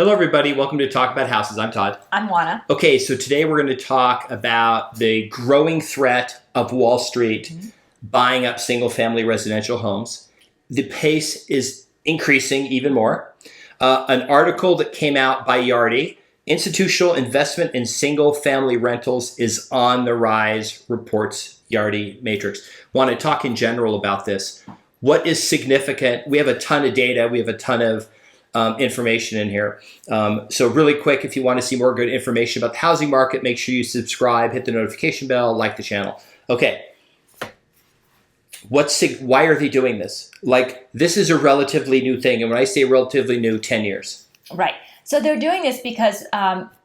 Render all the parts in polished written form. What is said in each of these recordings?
Hello, everybody. Welcome to Talk About Houses. I'm Todd. I'm Juana. Okay, so today we're going to talk about the growing threat of Wall Street buying up single-family residential homes. The pace is increasing even more. An article that came out by Yardi, Institutional Investment in Single-Family Rentals is on the rise, reports Yardi Matrix. Want to talk in general about this. What is significant? We have a ton of data. We have a ton of information in here. So really quick, if you want to see more good information about the housing market, make sure you subscribe, hit the notification bell, like the channel. Okay. Why are they doing this? Like, this is a relatively new thing. And when I say relatively new, 10 years. Right. So they're doing this because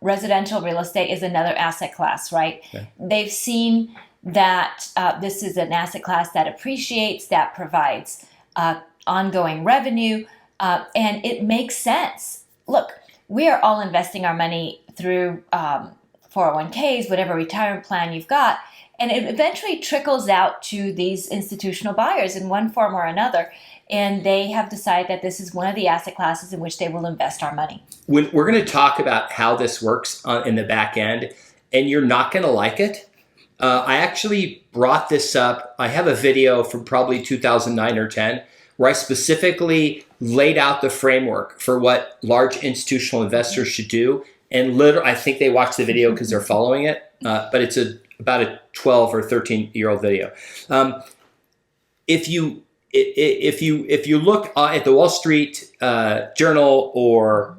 residential real estate is another asset class, right? Okay. They've seen that this is an asset class that appreciates, that provides ongoing revenue, and it makes sense. Look, we are all investing our money through 401ks, whatever retirement plan you've got, and it eventually trickles out to these institutional buyers in one form or another, and they have decided that this is one of the asset classes in which they will invest our money. We're going to talk about how this works in the back end, and you're not going to like it. I actually brought this up. I have a video from probably 2009 or 10 where I specifically laid out the framework for what large institutional investors should do. And literally, I think they watched the video because they're following it, but it's about a 12 or 13-year-old video. If you look at the Wall Street Journal or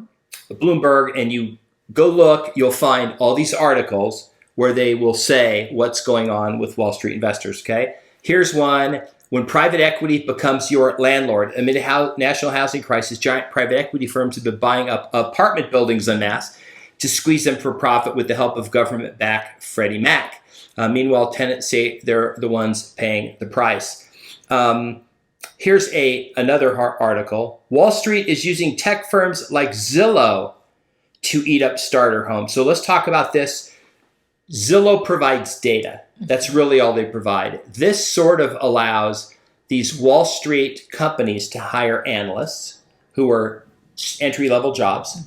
Bloomberg and you go look, you'll find all these articles where they will say what's going on with Wall Street investors, okay? Here's one. When private equity becomes your landlord, amid a national housing crisis, giant private equity firms have been buying up apartment buildings en masse to squeeze them for profit with the help of government-backed Freddie Mac. Meanwhile, tenants say they're the ones paying the price. Here's another article. Wall Street is using tech firms like Zillow to eat up starter homes. So let's talk about this. Zillow provides data. That's really all they provide. This sort of allows these Wall Street companies to hire analysts who are entry-level jobs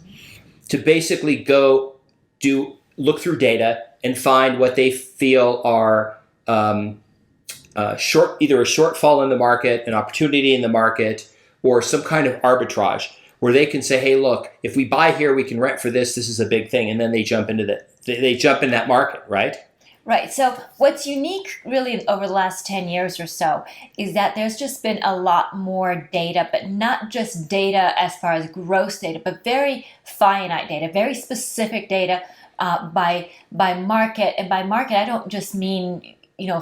to basically look through data and find what they feel are either a shortfall in the market, an opportunity in the market, or some kind of arbitrage where they can say, hey, look, if we buy here, we can rent for this. This is a big thing. And then they jump into they jump in that market, right? Right. So what's unique really over the last 10 years or so is that there's just been a lot more data, but not just data as far as gross data, but very finite data, very specific data by market. And by market, I don't just mean,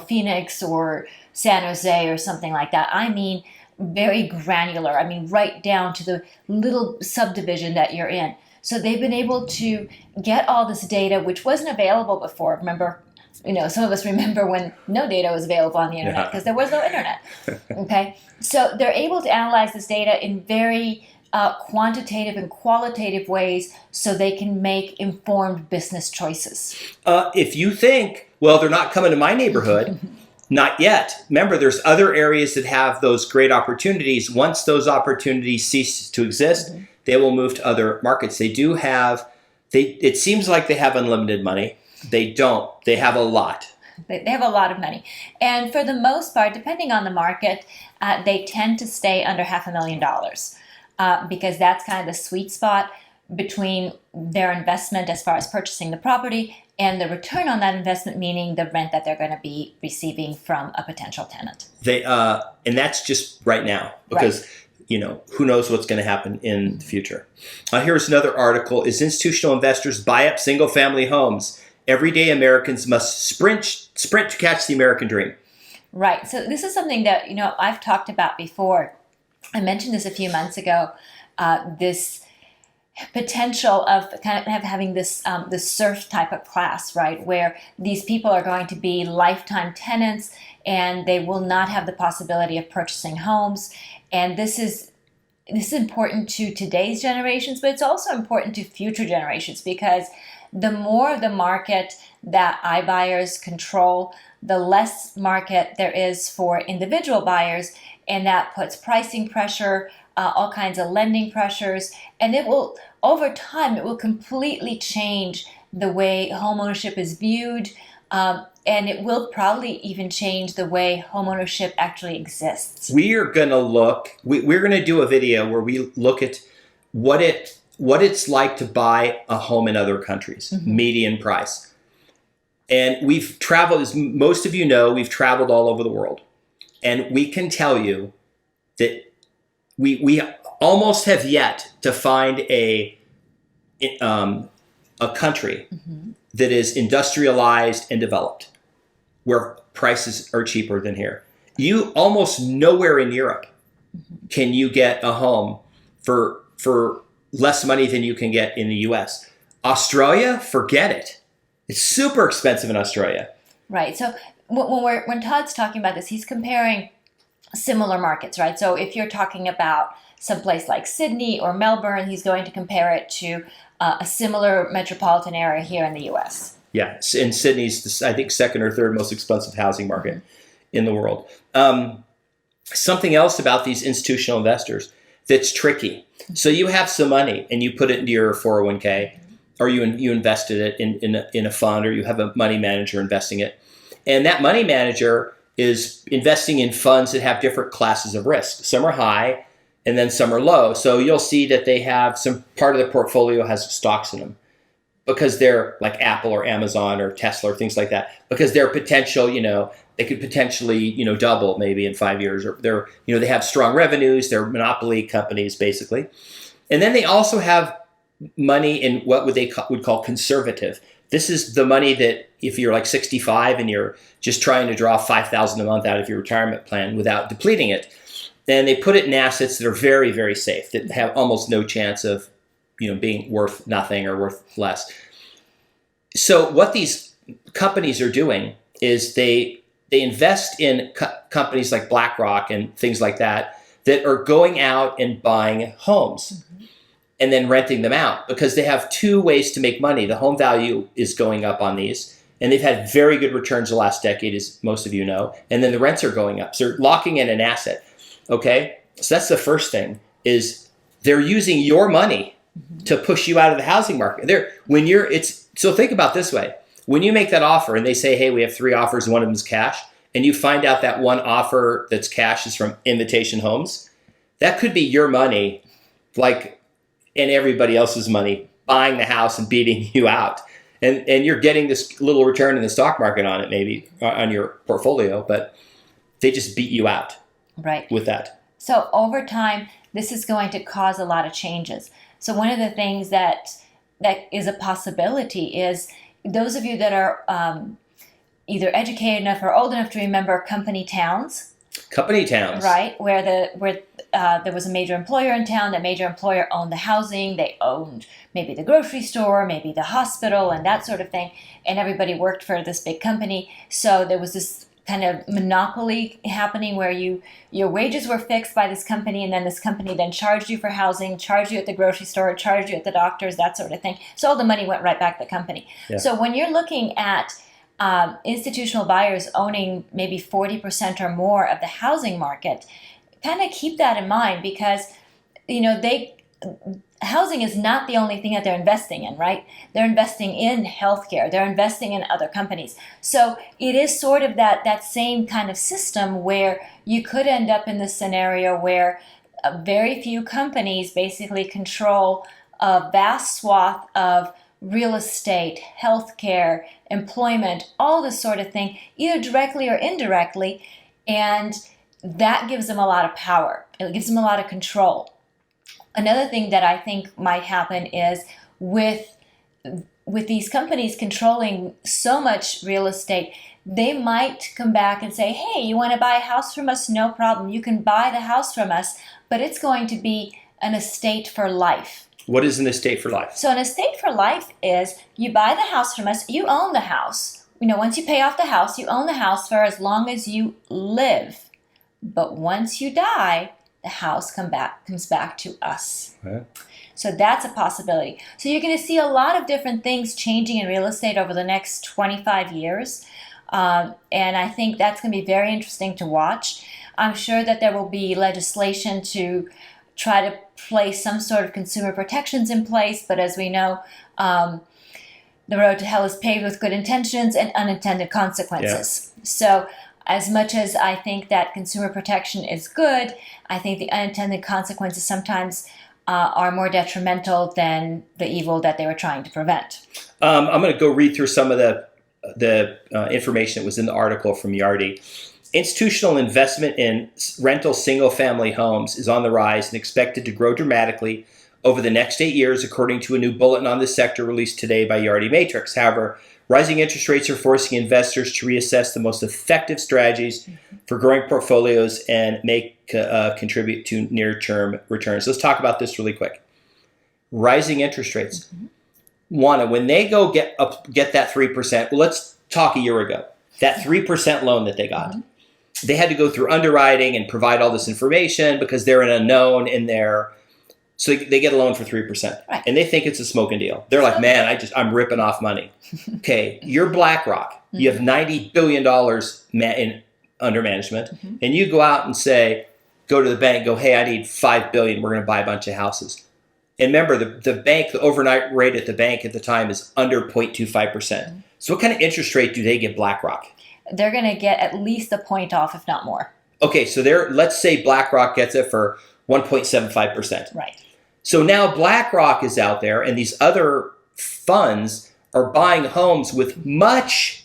Phoenix or San Jose or something like that. I mean very granular. I mean right down to the little subdivision that you're in. So they've been able to get all this data, which wasn't available before. Remember, some of us remember when no data was available on the internet because there was no internet. Okay, so they're able to analyze this data in very quantitative and qualitative ways so they can make informed business choices. If you think, well, they're not coming to my neighborhood, not yet. Remember, there's other areas that have those great opportunities. Once those opportunities cease to exist, they will move to other markets. They do have, it seems like they have unlimited money. They don't. They have a lot. They have a lot of money. And for the most part, depending on the market, they tend to stay under $500,000 because that's kind of the sweet spot between their investment as far as purchasing the property and the return on that investment, meaning the rent that they're going to be receiving from a potential tenant. And that's just right now because who knows what's going to happen in the future. Here's another article. As institutional investors buy up single-family homes, everyday Americans must sprint to catch the American dream. Right. So this is something that, I've talked about before. I mentioned this a few months ago, this potential of kind of having this surf type of class, right, where these people are going to be lifetime tenants and they will not have the possibility of purchasing homes. And this is important to today's generations, but it's also important to future generations because the more of the market that iBuyers control, the less market there is for individual buyers, and that puts pricing pressure, all kinds of lending pressures, and it will over time, it will completely change the way homeownership is viewed, and it will probably even change the way homeownership actually exists. We're going to do a video where we look at what it's like to buy a home in other countries, median price. And we've traveled, as most of you know, we've traveled all over the world. And we can tell you that we almost have yet to find a country that is industrialized and developed where prices are cheaper than here. You almost nowhere in Europe can you get a home for less money than you can get in the US. Australia, forget it. It's super expensive in Australia. Right. So when Todd's talking about this, he's comparing similar markets, right? So if you're talking about someplace like Sydney or Melbourne, he's going to compare it to a similar metropolitan area here in the US. Yeah, and Sydney's, I think, second or third most expensive housing market in the world. Something else about these institutional investors that's tricky. So you have some money and you put it into your 401k, or you invested it in a fund, or you have a money manager investing it. And that money manager is investing in funds that have different classes of risk. Some are high and then some are low. So you'll see that they have some part of the portfolio has stocks in them, because they're like Apple or Amazon or Tesla or things like that, because their potential, they could potentially, double maybe in 5 years, or they have strong revenues, they're monopoly companies basically. And then they also have money in what would call conservative. This is the money that if you're like 65 and you're just trying to draw $5,000 a month out of your retirement plan without depleting it, then they put it in assets that are very, very safe, that have almost no chance of being worth nothing or worth less. So what these companies are doing is they invest in companies like BlackRock and things like that are going out and buying homes and then renting them out, because they have two ways to make money. The home value is going up on these, and they've had very good returns the last decade, as most of you know, and then the rents are going up. So they're locking in an asset. Okay, so that's the first thing, is they're using your money to push you out of the housing market. So think about this way. When you make that offer and they say, hey, we have 3 offers and one of them is cash, and you find out that one offer that's cash is from Invitation Homes, that could be your money, and everybody else's money, buying the house and beating you out. And you're getting this little return in the stock market on it, maybe on your portfolio, but they just beat you out with that. So over time, this is going to cause a lot of changes. So one of the things that is a possibility is those of you that are either educated enough or old enough to remember company towns. Company towns. Right, where there was a major employer in town. That major employer owned the housing. They owned maybe the grocery store, maybe the hospital, and that sort of thing. And everybody worked for this big company. So there was this kind of monopoly happening where your wages were fixed by this company, and then this company then charged you for housing, charged you at the grocery store, charged you at the doctor's, that sort of thing. So all the money went right back to the company. Yeah. So when you're looking at institutional buyers owning maybe 40% or more of the housing market, kind of keep that in mind, because housing is not the only thing that they're investing in, right? They're investing in healthcare. They're investing in other companies. So it is sort of that same kind of system where you could end up in this scenario where very few companies basically control a vast swath of real estate, healthcare, employment, all this sort of thing, either directly or indirectly, and that gives them a lot of power. It gives them a lot of control. Another thing that I think might happen is with these companies controlling so much real estate, they might come back and say, hey, you want to buy a house from us? No problem. You can buy the house from us, but it's going to be an estate for life. What is an estate for life? So an estate for life is you buy the house from us, you own the house. Once you pay off the house, you own the house for as long as you live. But once you die, the house comes back to us. Okay. So that's a possibility. So you're going to see a lot of different things changing in real estate over the next 25 years. And I think that's going to be very interesting to watch. I'm sure that there will be legislation to try to place some sort of consumer protections in place. But as we know, the road to hell is paved with good intentions and unintended consequences. Yeah. So as much as I think that consumer protection is good, I think the unintended consequences sometimes are more detrimental than the evil that they were trying to prevent. I'm going to go read through some of the information that was in the article from Yardi. Institutional investment in rental single-family homes is on the rise and expected to grow dramatically over the next 8 years, according to a new bulletin on this sector released today by Yardi Matrix. However, rising interest rates are forcing investors to reassess the most effective strategies for growing portfolios and contribute to near-term returns. Let's talk about this really quick. Rising interest rates. When they go get that 3%, well, let's talk a year ago. That 3% loan that they got, they had to go through underwriting and provide all this information because they're an unknown in there. So they get a loan for 3%, right. And they think it's a smoking deal. They're like, man, I'm ripping off money. Okay, you're BlackRock. You have $90 billion under management, and you go out and go to the bank, go, hey, I need $5 billion. We're going to buy a bunch of houses. And remember, the bank, the overnight rate at the bank at the time is under 0.25%. So what kind of interest rate do they give BlackRock? They're going to get at least a point off, if not more. Okay, so let's say BlackRock gets it for 1.75%. Right. So now BlackRock is out there, and these other funds are buying homes with much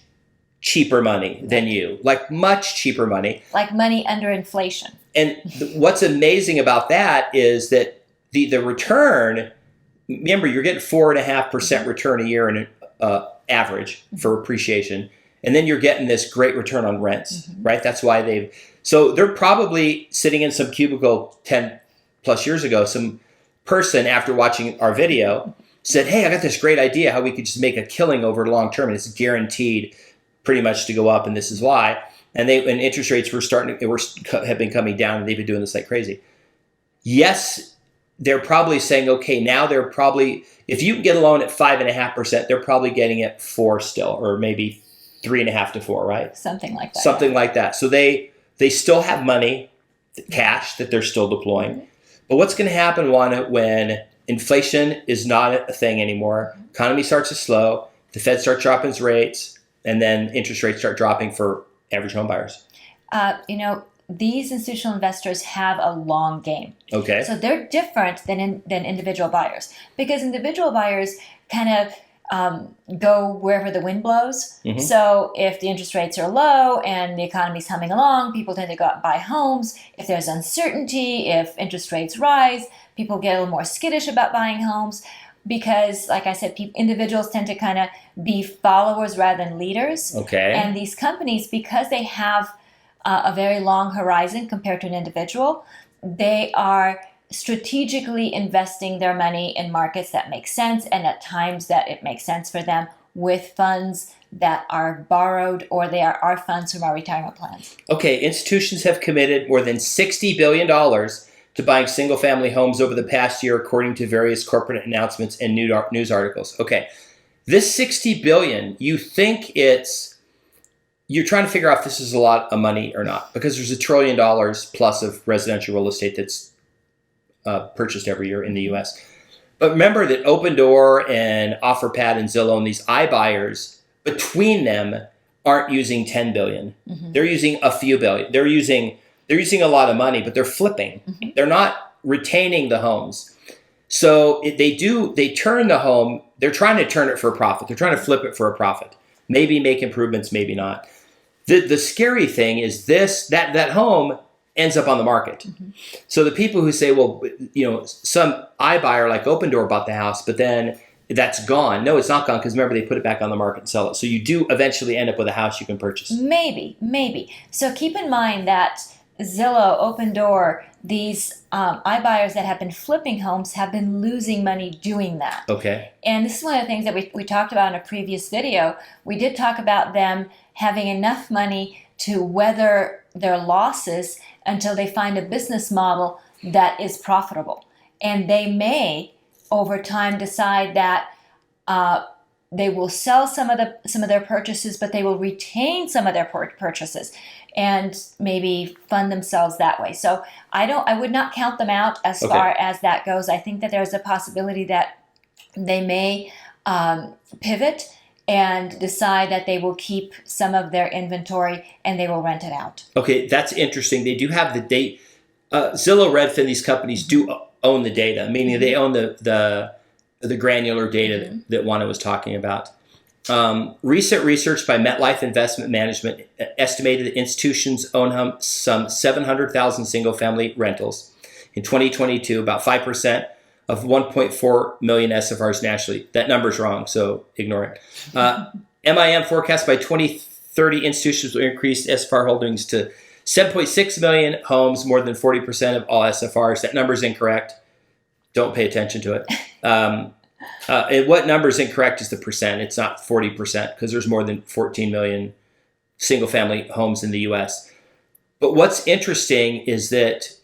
cheaper money than you, like much cheaper money. Like money under inflation. And what's amazing about that is that the return, remember, you're getting 4.5% return a year in average for appreciation. And then you're getting this great return on rents, right? That's why so they're probably sitting in some cubicle 10 plus years ago, some person after watching our video said, hey, I got this great idea how we could just make a killing over long term, and it's guaranteed pretty much to go up, and this is why. And interest rates have been coming down, and they've been doing this like crazy. Yes, they're probably saying, okay, now they're probably, if you can get a loan at 5.5%, they're probably getting it 4 still, or maybe 3.5 to 4, right? Something like that. Something like that. So they still have money, cash that they're still deploying. But what's going to happen, Juana, when inflation is not a thing anymore, economy starts to slow, the Fed starts dropping its rates, and then interest rates start dropping for average home buyers? These institutional investors have a long game. Okay. So they're different than individual buyers, because individual buyers kind of go wherever the wind blows. So if the interest rates are low and the economy's humming along, people tend to go out and buy homes. If there's uncertainty, if interest rates rise, people get a little more skittish about buying homes because, like I said, individuals tend to kind of be followers rather than leaders. Okay. And these companies, because they have a very long horizon compared to an individual, they are strategically investing their money in markets that make sense and at times that it makes sense for them with funds that are borrowed, or they are our funds from our retirement plans. Okay, institutions have committed more than $60 billion to buying single-family homes over the past year, according to various corporate announcements and news articles. Okay, this $60 billion, you think you're trying to figure out if this is a lot of money or not, because there's $1 trillion plus of residential real estate that's purchased every year in the U.S. But remember that Opendoor and Offerpad and Zillow and these iBuyers, between them, aren't using $10 billion. They're using a few billion. They're using a lot of money, but they're flipping. They're not retaining the homes. So they turn the home. They're trying to turn it for a profit. They're trying to flip it for a profit. Maybe make improvements, maybe not. The scary thing is that home ends up on the market. So the people who say, well, some iBuyer like Opendoor bought the house, but then that's gone. No, it's not gone, because remember, they put it back on the market and sell it. So you do eventually end up with a house you can purchase. Maybe. So keep in mind that Zillow, Opendoor, these iBuyers that have been flipping homes have been losing money doing that. Okay. And this is one of the things that we talked about in a previous video. We did talk about them having enough money to weather their losses until they find a business model that is profitable. And they may, over time, decide that they will sell some of their purchases, but they will retain some of their purchases and maybe fund themselves that way. So I would not count them out as far as that goes. I think that there's a possibility that they may pivot and decide that they will keep some of their inventory and they will rent it out. Okay, that's interesting. They do have the date. Zillow, Redfin, these companies do own the data, meaning they own the granular data that Juana was talking about. Recent research by MetLife Investment Management estimated that institutions own some 700,000 single-family rentals. In 2022, about 5% of 1.4 million SFRs nationally. That number's wrong, so ignore it. MIM forecasts by 2030 institutions will increase SFR holdings to 7.6 million homes, more than 40% of all SFRs. That number's incorrect. Don't pay attention to it. And what number is incorrect is the percent. It's not 40% because there's more than 14 million single-family homes in the U.S. But what's interesting is that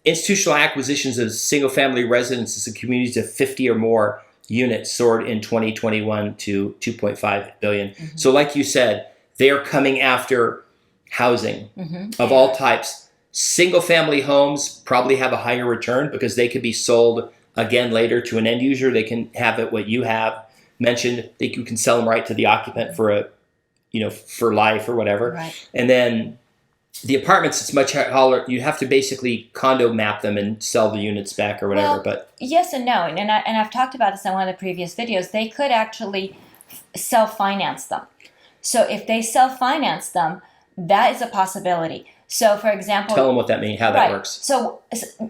institutional acquisitions of single-family residences in communities of 50 or more units soared in 2021 to 2.5 billion. So like you said, they are coming after housing of all types. Single-family homes probably have a higher return because they could be sold again later to an end user. They can have it what you have mentioned. You can sell them right to the occupant for for life or whatever. Right. And then the apartments, it's much higher. You have to basically condo map them and sell the units back or whatever. Well, but yes and no. And I've talked about this in one of the previous videos. They could actually self-finance them. So if they self-finance them, that is a possibility. So, for example, tell them what that means, how that works. So,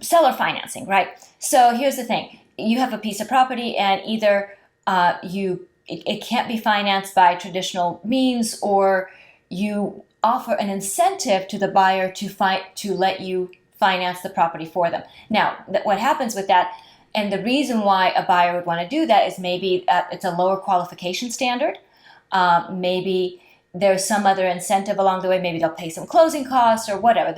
seller financing, right? So, here's the thing: you have a piece of property, and either it can't be financed by traditional means, or you offer an incentive to the buyer to let you finance the property for them. Now, what happens with that, and the reason why a buyer would want to do that is maybe it's a lower qualification standard, maybe there's some other incentive along the way. Maybe they'll pay some closing costs or whatever.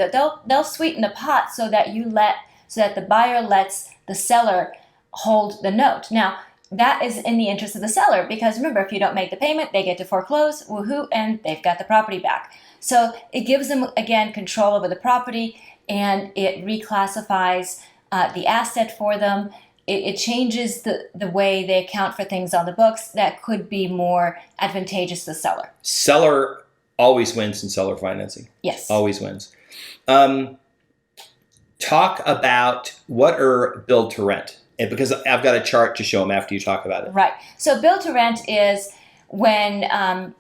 They'll sweeten the pot so that the buyer lets the seller hold the note. Now, that is in the interest of the seller because remember, if you don't make the payment, they get to foreclose, woohoo, and they've got the property back. So it gives them, again, control over the property, and it reclassifies the asset for them. It changes the way they account for things on the books that could be more advantageous to the seller. Seller always wins in seller financing. Yes. Always wins. Talk about what are build to rent. And because I've got a chart to show them after you talk about it. Right. So build to rent is when a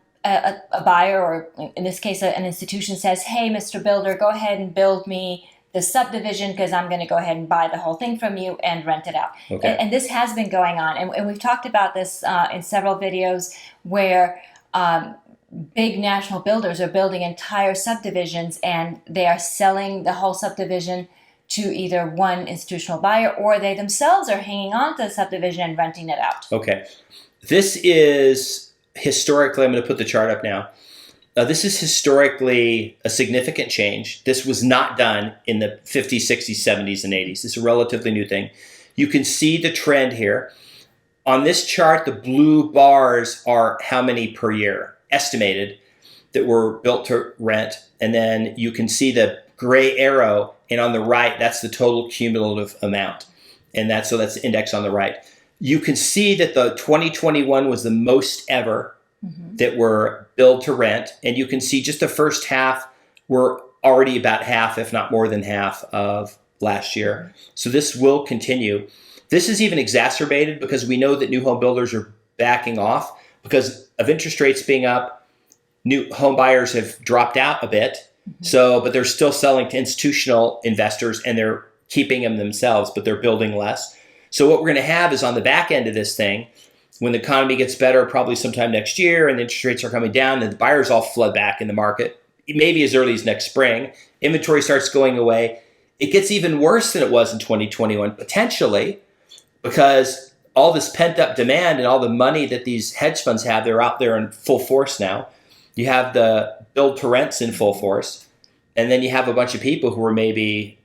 buyer, or in this case an institution, says, hey, Mr. Builder, go ahead and build me the subdivision because I'm going to go ahead and buy the whole thing from you and rent it out. Okay. And this has been going on. And we've talked about this in several videos where big national builders are building entire subdivisions and they are selling the whole subdivision to either one institutional buyer or they themselves are hanging on to the subdivision and renting it out. Okay. This is historically, I'm going to put the chart up now. This is historically a significant change. This was not done in the 50s, 60s, 70s, and 80s. This is a relatively new thing. You can see the trend here. On this chart, the blue bars are how many per year estimated that were built to rent. And then you can see the gray arrow. And on the right, that's the total cumulative amount. And that's the index on the right. You can see that the 2021 was the most ever that were build to rent. And you can see just the first half were already about half, if not more than half of last year. So this will continue. This is even exacerbated because we know that new home builders are backing off because of interest rates being up. New home buyers have dropped out a bit. But they're still selling to institutional investors and they're keeping them themselves, but they're building less. So what we're going to have is on the back end of this thing, when the economy gets better, probably sometime next year, and the interest rates are coming down, and the buyers all flood back in the market, maybe as early as next spring. Inventory starts going away. It gets even worse than it was in 2021, potentially, because all this pent-up demand and all the money that these hedge funds have, they're out there in full force now. You have the build to rents in full force, and then you have a bunch of people who are maybe,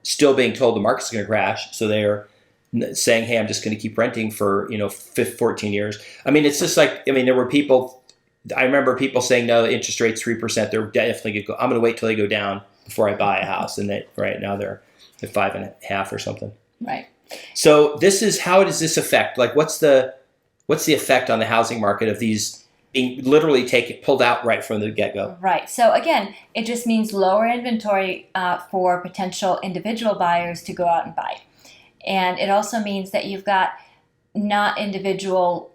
still being told the market's going to crash, so they're saying, hey, I'm just going to keep renting for, 14 years. I mean, it's just like, there were people, I remember people saying, no, interest rate's 3%. They're definitely going to go, I'm going to wait till they go down before I buy a house. And right now they're at 5.5 or something. Right. So how does this affect? Like, what's the effect on the housing market of these being literally pulled out right from the get-go? Right. So again, it just means lower inventory for potential individual buyers to go out and buy. And it also means that you've got not individual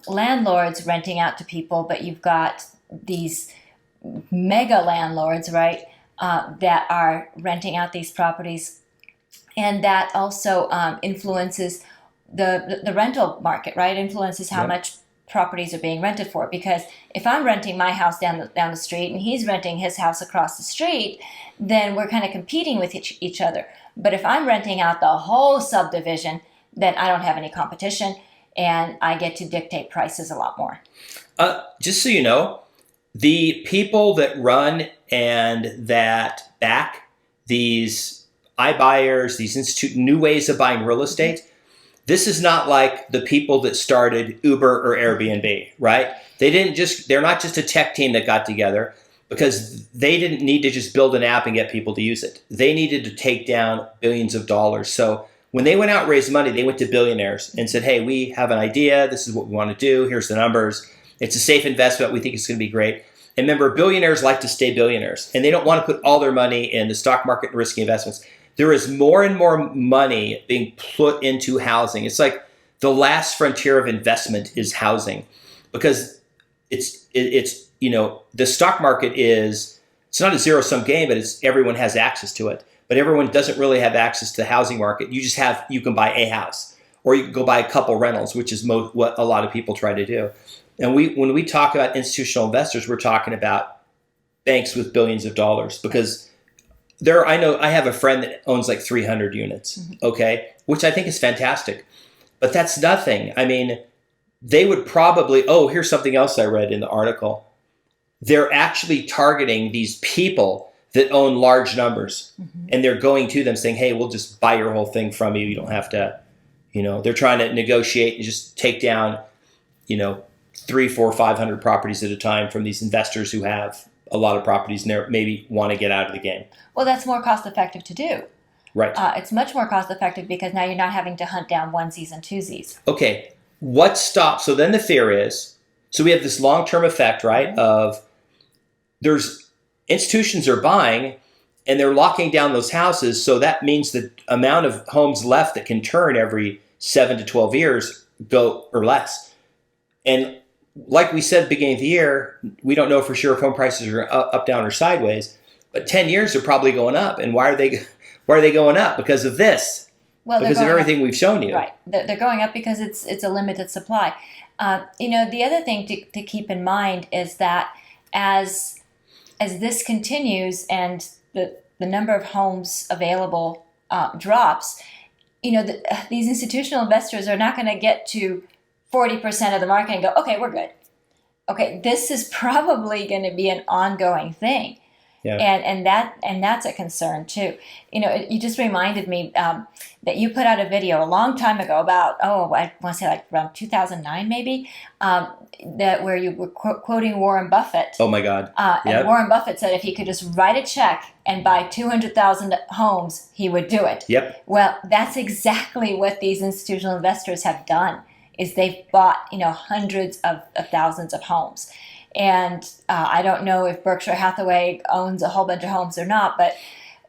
landlords renting out to people, but you've got these mega landlords, right, that are renting out these properties. And that also influences the rental market, right? Influences how much properties are being rented for. Because if I'm renting my house down the street and he's renting his house across the street, then we're kind of competing with each other. But if I'm renting out the whole subdivision, then I don't have any competition and I get to dictate prices a lot more. Just so you know, the people that run and that back these iBuyers, these new ways of buying real estate, this is not like the people that started Uber or Airbnb, right? They're not just a tech team that got together, because they didn't need to just build an app and get people to use it. They needed to take down billions of dollars. So when they went out and raised money, they went to billionaires and said, hey, we have an idea. This is what we want to do. Here's the numbers. It's a safe investment. We think it's going to be great. And remember, billionaires like to stay billionaires, and they don't want to put all their money in the stock market and risky investments. There is more and more money being put into housing. It's like the last frontier of investment is housing, because it's the stock market it's not a zero-sum game, but everyone has access to it. But everyone doesn't really have access to the housing market. You can buy a house, or you can go buy a couple rentals, which is what a lot of people try to do. And when we talk about institutional investors, we're talking about banks with billions of dollars, because I have a friend that owns like 300 units, okay, which I think is fantastic, but that's nothing. I mean, they would probably, here's something else I read in the article. They're actually targeting these people that own large numbers, and they're going to them saying, hey, we'll just buy your whole thing from you. You don't have to, they're trying to negotiate and just take down, 300, 400, 500 properties at a time from these investors who have a lot of properties and they maybe want to get out of the game. Well, that's more cost effective to do. Right. It's much more cost effective because now you're not having to hunt down onesies and twosies. Okay. What stops? So then the fear is, so we have this long-term effect, right, of there's institutions are buying and they're locking down those houses. So that means the amount of homes left that can turn every 7 to 12 years go or less. And like we said at the beginning of the year, we don't know for sure if home prices are up, down, or sideways, but 10 years are probably going up. And why are they going up? Because of this. Well, because of everything we've shown you. Right. They're going up because it's a limited supply. The other thing to keep in mind is that as this continues and the number of homes available drops, these institutional investors are not going to get to 40% of the market and go, okay, we're good. Okay, this is probably going to be an ongoing thing. Yeah. And that's a concern too. You just reminded me that you put out a video a long time ago about, I want to say like around 2009 maybe, that where you were quoting Warren Buffett. Oh my God. And Warren Buffett said if he could just write a check and buy 200,000 homes, he would do it. Yep. Well, that's exactly what these institutional investors have done, is they've bought, hundreds of thousands of homes. And I don't know if Berkshire Hathaway owns a whole bunch of homes or not, but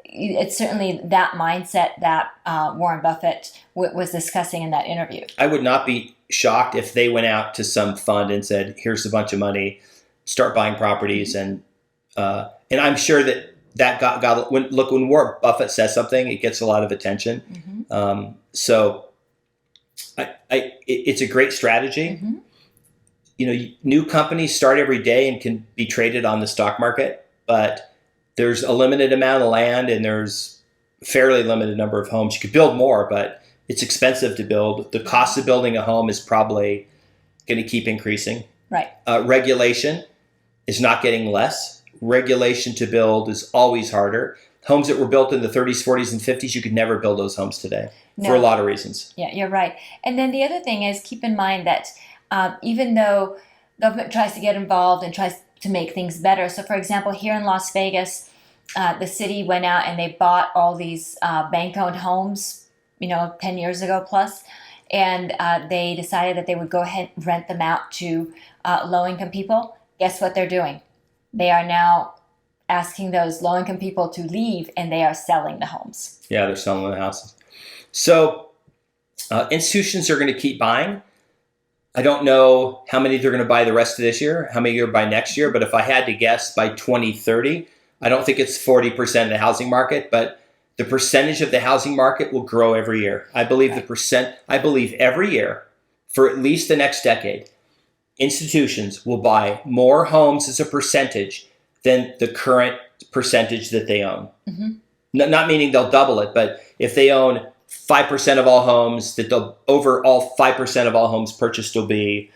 it's certainly that mindset that Warren Buffett was discussing in that interview. I would not be shocked if they went out to some fund and said, here's a bunch of money, start buying properties. And I'm sure that got when Warren Buffett says something, it gets a lot of attention. So it's a great strategy. New companies start every day and can be traded on the stock market, but there's a limited amount of land and there's a fairly limited number of homes. You could build more, but it's expensive to build. The cost of building a home is probably going to keep increasing. Right. Regulation is not getting less. Regulation to build is always harder. homes that were built in the 30s, 40s, and 50s, you could never build those homes today for a lot of reasons. Yeah, you're right. And then the other thing is, keep in mind that even though government tries to get involved and tries to make things better. So, for example, here in Las Vegas, the city went out and they bought all these bank-owned homes, 10 years ago plus, and they decided that they would go ahead and rent them out to low-income people. Guess what they're doing? They are now asking those low-income people to leave, and they are selling the homes. Yeah, they're selling the houses. So institutions are going to keep buying. I don't know how many they're going to buy the rest of this year, how many they're going to buy next year, but if I had to guess, by 2030, I don't think it's 40% of the housing market, but the percentage of the housing market will grow every year. I believe every year for at least the next decade, institutions will buy more homes as a percentage than the current percentage that they own. Mm-hmm. Not meaning they'll double it, but if they own 5% of all homes, that they'll overall 5% of all homes purchased will be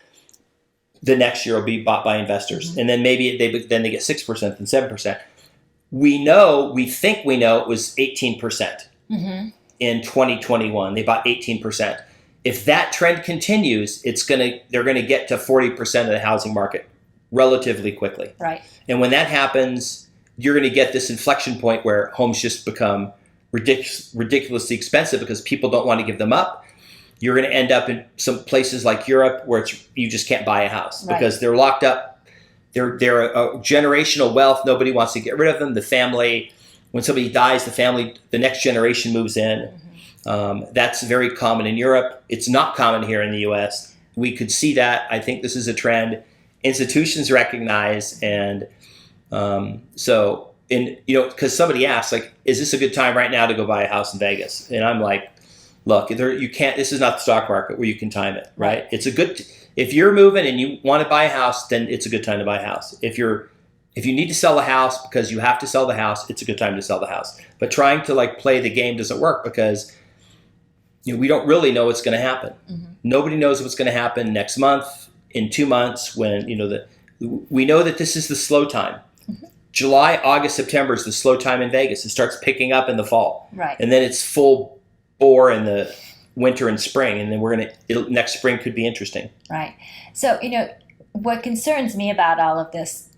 the next year will be bought by investors. Mm-hmm. And then maybe they get 6%, then 7%. We think we know it was 18% mm-hmm. in 2021. They bought 18%. If that trend continues, they're going to get to 40% of the housing market relatively quickly. Right. And when that happens, you're going to get this inflection point where homes just become ridiculously expensive because people don't want to give them up. You're going to end up in some places like Europe where you just can't buy a house because they're locked up. They're a generational wealth. Nobody wants to get rid of them. The family, when somebody dies, the next generation moves in. Mm-hmm. That's very common in Europe. It's not common here in the U.S. We could see that. I think this is a trend institutions recognize, and because somebody asked, like, is this a good time right now to go buy a house in Vegas? And I'm like, look, you can't. This is not the stock market where you can time it, right? If you're moving and you want to buy a house, then it's a good time to buy a house. If you need to sell a house because you have to sell the house, it's a good time to sell the house. But trying to play the game doesn't work because we don't really know what's going to happen. Mm-hmm. Nobody knows what's going to happen next month, in 2 months, when we know that this is the slow time. Mm-hmm. July, August, September is the slow time in Vegas. It starts picking up in the fall, right? And then it's full bore in the winter and spring, and then next spring could be interesting, right? So what concerns me about all of this,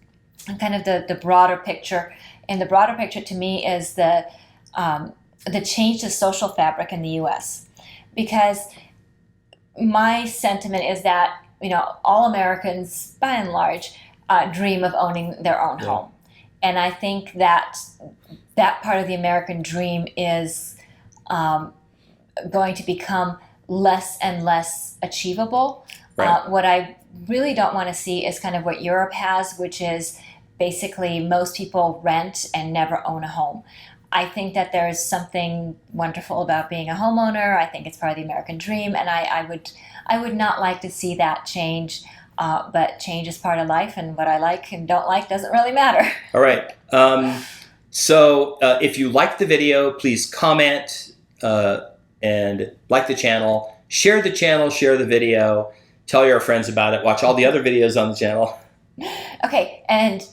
and kind of the broader picture, and the broader picture to me is the change to social fabric in the U.S. Because my sentiment is that all Americans, by and large, dream of owning their own home. And I think that part of the American dream is going to become less and less achievable. Right. What I really don't want to see is kind of what Europe has, which is basically most people rent and never own a home. I think that there is something wonderful about being a homeowner. I think it's part of the American dream, and I would not like to see that change. But change is part of life, and what I like and don't like doesn't really matter. All right. So if you liked the video, please comment and like the channel. Share the channel, share the video. Tell your friends about it. Watch all the other videos on the channel. Okay, and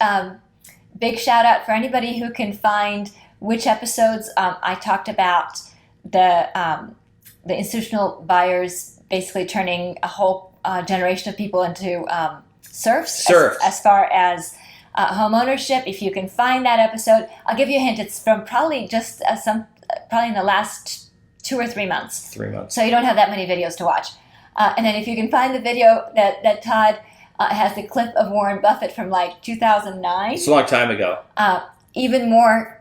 big shout out for anybody who can find which episodes I talked about the institutional buyers basically turning a whole generation of people into serfs. As far as home ownership. If you can find that episode, I'll give you a hint. It's from probably just probably in the last 2 or 3 months. 3 months. So you don't have that many videos to watch. And then if you can find the video that Todd has the clip of Warren Buffett from 2009. It's a long time ago. Even more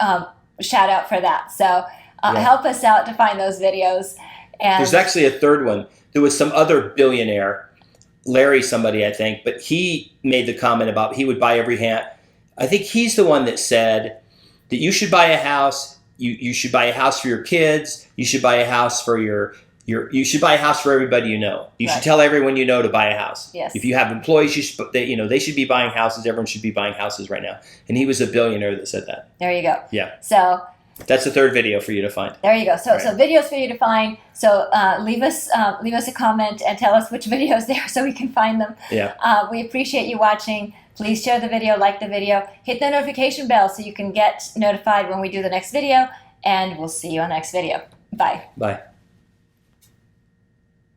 shout out for that. So help us out to find those videos. And there's actually a third one. There was some other billionaire, Larry somebody, I think, but he made the comment about he would buy every hand. I think he's the one that said that you should buy a house. You should buy a house for your kids. You should buy a house for you should buy a house for everybody you know. You should tell everyone you know to buy a house. Yes. If you have employees, they should be buying houses. Everyone should be buying houses right now. And he was a billionaire that said that. There you go. Yeah. So that's the third video for you to find. There you go. So videos for you to find. So leave us a comment and tell us which videos there so we can find them. Yeah. We appreciate you watching. Please share the video, like the video, hit the notification bell so you can get notified when we do the next video, and we'll see you on the next video. Bye. Bye.